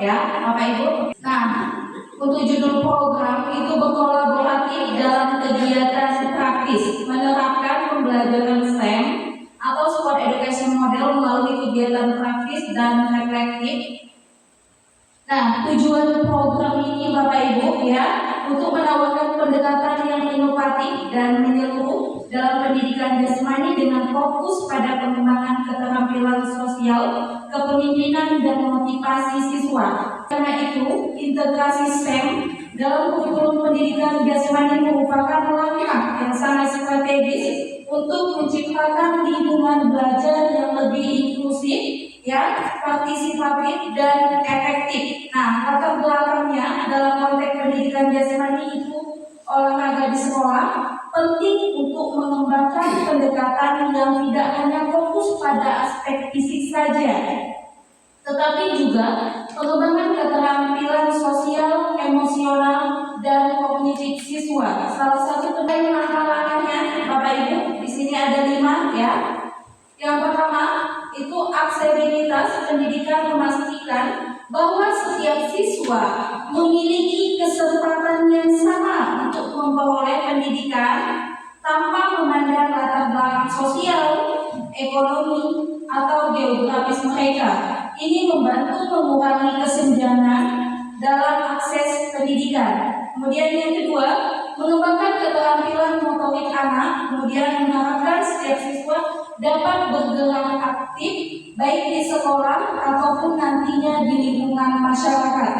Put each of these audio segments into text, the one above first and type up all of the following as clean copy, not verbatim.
ya Bapak Ibu. Nah, untuk judul program itu berkolaborasi dalam kegiatan praktis menerapkan pembelajaran STEM atau Sport Education Model melalui kegiatan praktis dan reflektif. Nah, tujuan program ini Bapak Ibu ya untuk menawarkan pendekatan yang inovatif dan menyeluruh dalam pendidikan jasmani dengan fokus pada pengembangan keterampilan sosial, kepemimpinan dan motivasi siswa. Karena itu, integrasi STEM dalam kurikulum pendidikan jasmani merupakan langkah yang sangat strategis untuk menciptakan lingkungan belajar yang lebih inklusif, ya, partisipatif dan efektif. Nah, latar belakangnya dalam konteks pendidikan jasmani itu olahraga di sekolah penting untuk mengembangkan pendekatan yang tidak hanya fokus pada aspek fisik saja, tetapi juga pengembangan keterampilan sosial, emosional, dan kognitif siswa. Salah satu tentang langkah-langkahnya, Bapak Ibu, di sini ada 5 ya. Yang pertama itu aksesibilitas pendidikan memastikan bahwa setiap siswa memiliki kesempatan yang sama untuk memperoleh pendidikan tanpa memandang latar belakang sosial, ekonomi, atau geografis mereka. Ini membantu mengurangi kesenjangan dalam akses pendidikan. Kemudian yang kedua, mengembangkan keterampilan motorik anak, kemudian mengharapkan setiap siswa dapat bergerak aktif baik di sekolah ataupun nantinya di lingkungan masyarakat.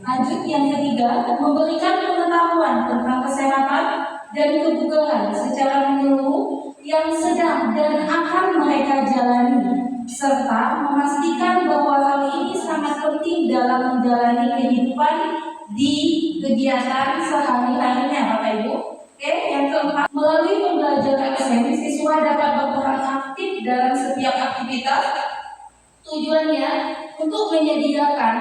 Lanjut yang ketiga, memberikan pengetahuan tentang kesehatan dan kebugaran secara menyeluruh yang sedang dan akan mereka jalani, serta memastikan bahwa hal ini sangat penting dalam menjalani kehidupan di kegiatan sehari-harinya, Bapak Ibu. Oke, yang keempat, melalui pembelajaran STEM, siswa dapat berperan aktif dalam setiap aktivitas. Tujuannya untuk menyediakan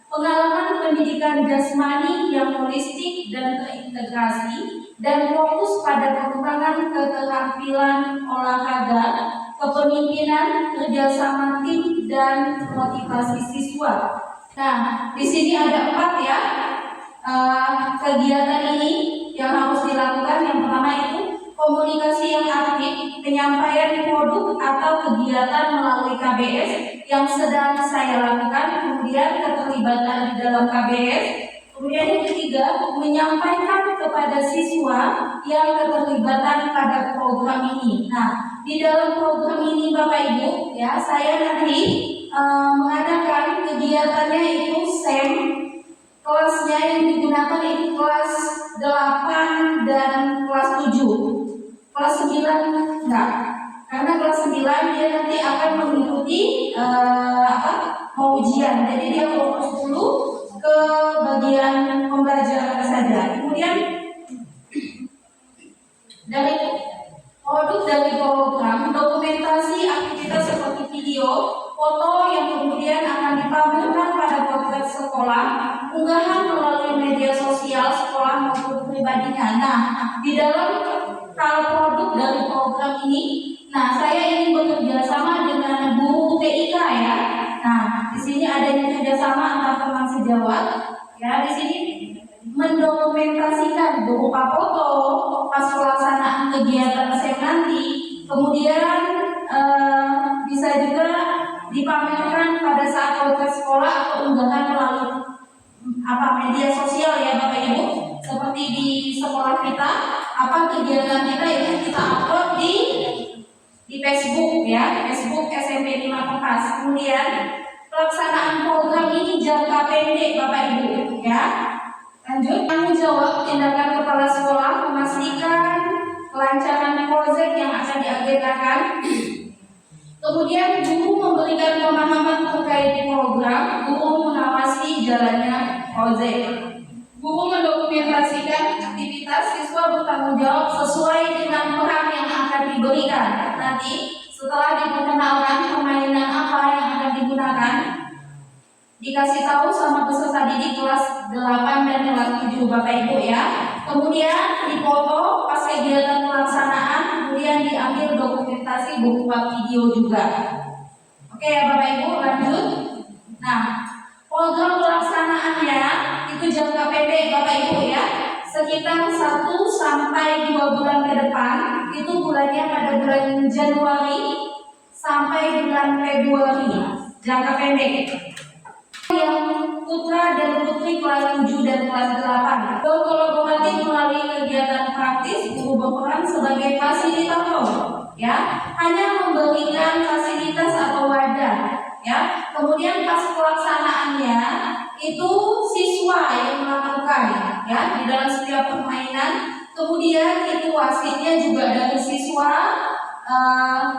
pengalaman pendidikan jasmani yang holistik dan terintegrasi dan fokus pada pengembangan keterampilan olahraga, kepemimpinan, kerjasama tim, dan motivasi siswa. Nah, di sini ada 4 ya kegiatan ini yang harus dilakukan. Yang pertama itu komunikasi yang aktif, penyampaian produk atau kegiatan melalui KBS yang sedang saya lakukan, kemudian keterlibatan di dalam KBS. Kemudian yang ketiga, menyampaikan kepada siswa yang keterlibatan pada program ini. Nah, di dalam program ini Bapak Ibu, ya, saya nanti mengadakan kegiatannya itu STEM. Kelasnya yang digunakan itu kelas 8 dan kelas 7. Kelas 9 enggak. Karena kelas 9 dia nanti akan mengikuti mau ujian. Jadi dia fokus dulu ke bagian pembelajaran saja. Kemudian dari produk dari program dokumentasi aktivitas seperti video, foto yang kemudian akan dipamerkan pada potret sekolah, unggahan melalui media sosial sekolah maupun pribadinya. Nah, di dalam produk dari program ini, nah saya ingin bekerja sama dengan guru TIK ya. Nah, di sini adanya kerjasama antar teman sejawat. Ya, di sini mendokumentasikan berupa foto pas pelaksanaan kegiatan STEM nanti, kemudian bisa juga dipamerkan pada saat potret sekolah atau unggahan melalui media sosial ya Bapak Ibu. Seperti di sekolah kita, kegiatan kita itu kita upload di Facebook ya, Facebook SMP 5 Kompas. Kemudian pelaksanaan program ini jangka pendek Bapak Ibu ya. Lanjut, tanggung jawab tindakan kepala sekolah memastikan kelancaran proyek yang akan diagendakan. Kemudian guru memberikan pemahaman terkait program, guru mengawasi jalannya proyek. Guru mendokumentasikan aktivitas, siswa bertanggung jawab sesuai dengan peran yang akan diberikan. Nanti setelah diperkenalkan permainan apa yang akan digunakan, dikasih tahu sama peserta didik kelas 8 dan kelas 7 Bapak Ibu ya. Kemudian dipoto pas kegiatan pelaksanaan, kemudian diambil dokumentasi berupa video juga. Oke ya Bapak Ibu, lanjut. Nah, Program pelaksanaannya itu jangka pendek Bapak Ibu ya, sekitar 1 sampai 2 bulan ke depan. Itu bulannya pada bulan Januari sampai bulan Februari, jangka pendek. Yang putra dan putri kelas 7 dan kelas 8 berkolaborasi melalui kegiatan praktis, guru berperan sebagai fasilitator ya, hanya memberikan fasilitas atau wadah ya. Kemudian pas pelaksanaannya itu siswa yang melakukan ya di dalam setiap permainan. Kemudian itu wasitnya juga dari siswa,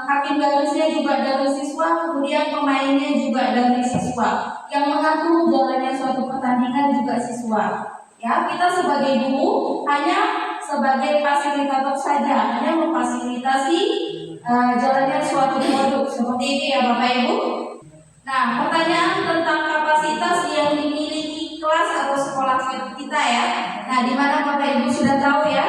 hakim garisnya juga dari siswa, kemudian pemainnya juga dari siswa, yang mengatur jalannya suatu pertandingan juga siswa. Ya, kita sebagai guru hanya sebagai fasilitator saja, hanya memfasilitasi jalannya suatu produk seperti itu ya Bapak Ibu. Nah, pertanyaan tentang kapasitas yang dimiliki kelas atau sekolah kita ya. Nah, di mana Bapak Ibu sudah tahu ya,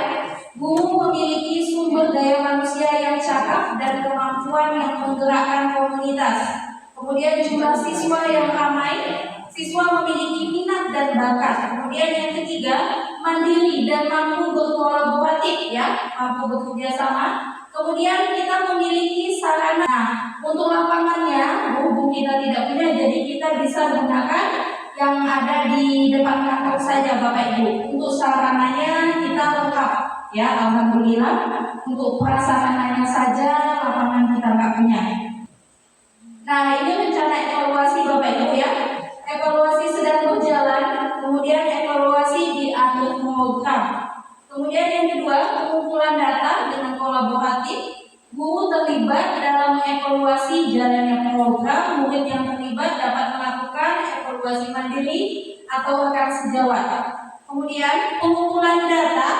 guru memiliki sumber daya manusia yang cakap dan kemampuan yang menggerakkan komunitas. Kemudian jumlah siswa yang ramai, siswa memiliki minat dan bakat. Kemudian yang ketiga, mandiri dan mampu berkolaboratif ya, mampu bekerja sama. Kemudian kita memiliki sarana. Nah, untuk lapangannya berhubung kita tidak punya, jadi kita bisa menggunakan yang ada di depan kantor saja Bapak Ibu. Untuk sarananya kita lengkap ya, alhamdulillah. Untuk prasarananya saja lapangan kita nggak punya. Nah, ini rencana evaluasi Bapak Ibu ya. Evaluasi sedang berjalan, kemudian evaluasi di akhir program. Kemudian yang kedua, pengumpulan data dengan kolaboratif. Guru terlibat dalam evaluasi jalannya program. Murid yang terlibat dapat melakukan evaluasi mandiri atau rekan sejawat. Kemudian pengumpulan data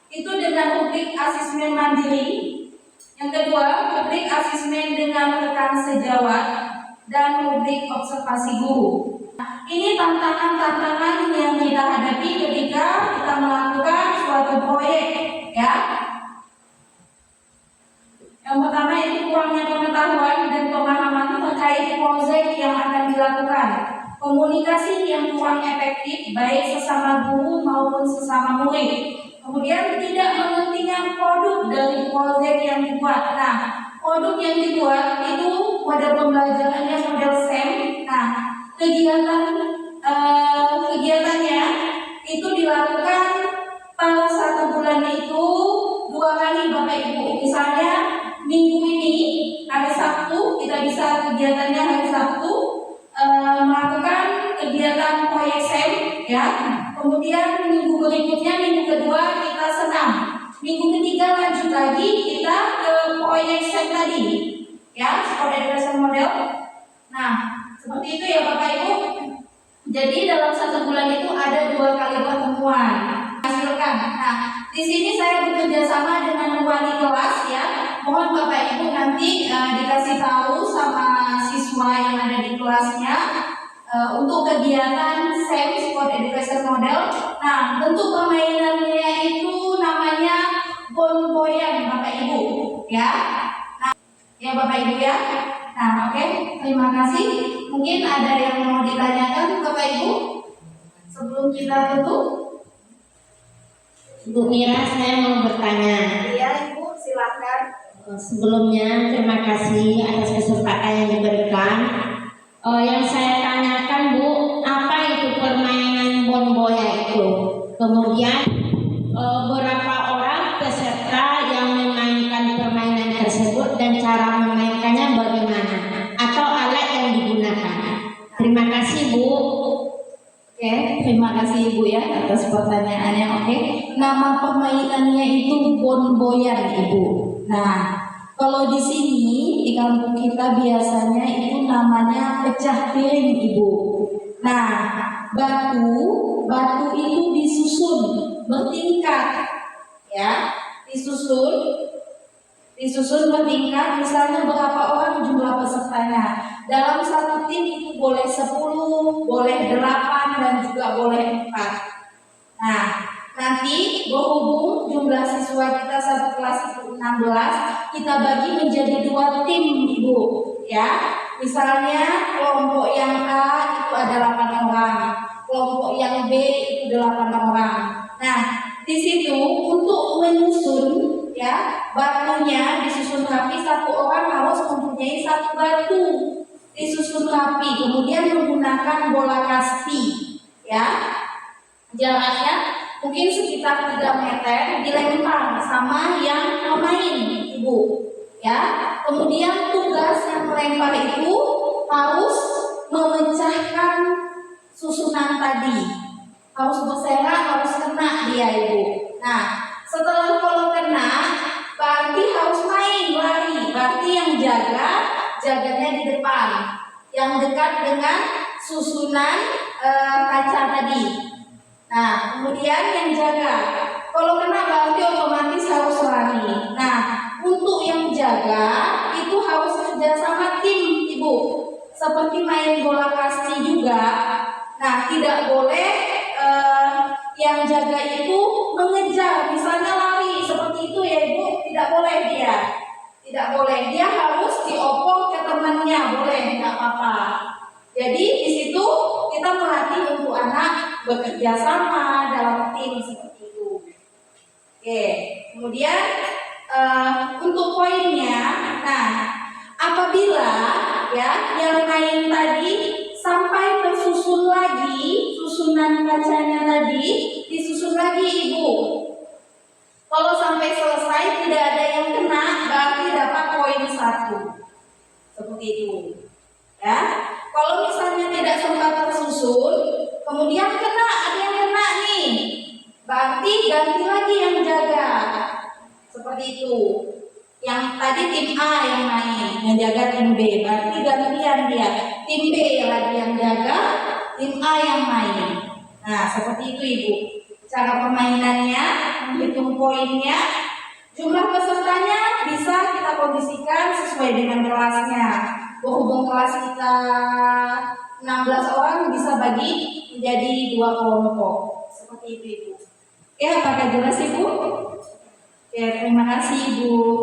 itu dengan rubrik asesmen mandiri. Yang kedua, rubrik asesmen dengan rekan sejawat dan rubrik observasi guru. Ini tantangan-tantangan yang kita hadapi ketika kita melakukan suatu proyek ya. Yang pertama itu kurangnya pengetahuan dan pemahaman terkait proyek yang akan dilakukan. Komunikasi yang kurang efektif baik sesama guru maupun sesama murid. Kemudian tidak mengertinya produk dari proyek yang dibuat. Nah, produk yang dibuat itu model pembelajarannya model SEM. Nah, kegiatannya itu dilakukan per 1 bulan itu 2 kali Bapak Ibu. Misalnya minggu ini hari Sabtu kita bisa kegiatannya hari Sabtu melakukan kegiatan proyek SEM ya. Kemudian minggu berikutnya, minggu kedua kita senam. Minggu ketiga lanjut lagi kita ke proyek SEM tadi ya, Sport Education Model. Nah, seperti itu ya Bapak Ibu. Jadi dalam 1 bulan itu ada 2 kali pertemuan hasilkan. Nah, di sini saya bekerja sama dengan wali kelas ya. Mohon Bapak Ibu nanti dikasih tahu sama siswa yang ada di kelasnya untuk kegiatan SEM Sport Education Model. Nah, bentuk permainannya itu namanya bon-boyan Bapak Ibu ya. Nah, ya Bapak Ibu ya. Nah, oke, terima kasih. Mungkin ada yang mau ditanyakan Bapak Ibu sebelum kita tutup. Bu Mira, saya mau bertanya. Iya Ibu, silakan. Sebelumnya terima kasih atas kesempatan yang diberikan. Yang saya tanyakan Bu, apa itu permainan bon-boya itu? Kemudian berapa orang peserta yang memainkan permainan tersebut dan cara memainkannya bagaimana? Atau alat yang digunakan? Terima kasih Bu. Oke, terima kasih Ibu ya atas pertanyaannya. Oke, nama permainannya itu bon-boyan Ibu. Nah, kalau di sini di kampung kita biasanya itu namanya pecah piring Ibu. Nah, batu itu disusun bertingkat ya, disusun bertingkat. Misalnya berapa orang jumlah pesertanya. Dalam satu tim itu boleh 10, boleh 8 dan juga boleh 4. Nah, nanti berhubung jumlah siswa kita satu kelas itu 16, kita bagi menjadi 2 tim Ibu ya. Misalnya kelompok yang A itu ada 8 orang, kelompok yang B itu 8 orang. Nah, di situ untuk menyusun ya batunya disusun rapi, satu orang harus mempunyai satu batu disusun rapi, kemudian menggunakan bola kasti ya, jaraknya mungkin sekitar 3 meter, dilempar sama yang pemain ibu ya. Kemudian tugas yang melempar itu harus memecahkan susunan tadi, harus berseret, harus kena dia ibu. Nah, setelah kalau kena berarti harus main lari, berarti yang jaganya di depan, yang dekat dengan susunan kaca tadi. Nah, kemudian yang jaga, kalau kena berarti otomatis harus lari. Nah, untuk yang jaga itu harus kerja sama tim ibu, seperti main bola kasti juga. Nah, tidak boleh yang jaga itu mengejar, misalnya lari seperti itu ya ibu, tidak boleh dia. Tidak boleh, dia harus dioper ke temannya, boleh, tidak apa-apa. Jadi di situ kita melatih untuk anak bekerja sama dalam tim seperti itu. Oke, kemudian untuk poinnya, nah apabila ya yang main tadi sampai tersusun lagi, susunan kacanya tadi disusun lagi ibu. Kalau sampai selesai tidak ada yang kena, berarti dapat poin 1. Seperti itu. Ya. Kalau misalnya tidak sempat tersusun, kemudian kena, ada yang kena nih, berarti ganti lagi yang jaga. Seperti itu. Yang tadi tim A yang main, yang jaga tim B, berarti gantian dia. Tim B lagi yang jaga, tim A yang main. Nah, seperti itu ibu. Cara permainannya, menghitung poinnya, jumlah pesertanya bisa kita kondisikan sesuai dengan kelasnya. Berhubung kelas kita 16 orang, bisa bagi menjadi 2 kelompok. Seperti itu ibu. Oke, apakah jelas ibu? Oke, terima kasih ibu.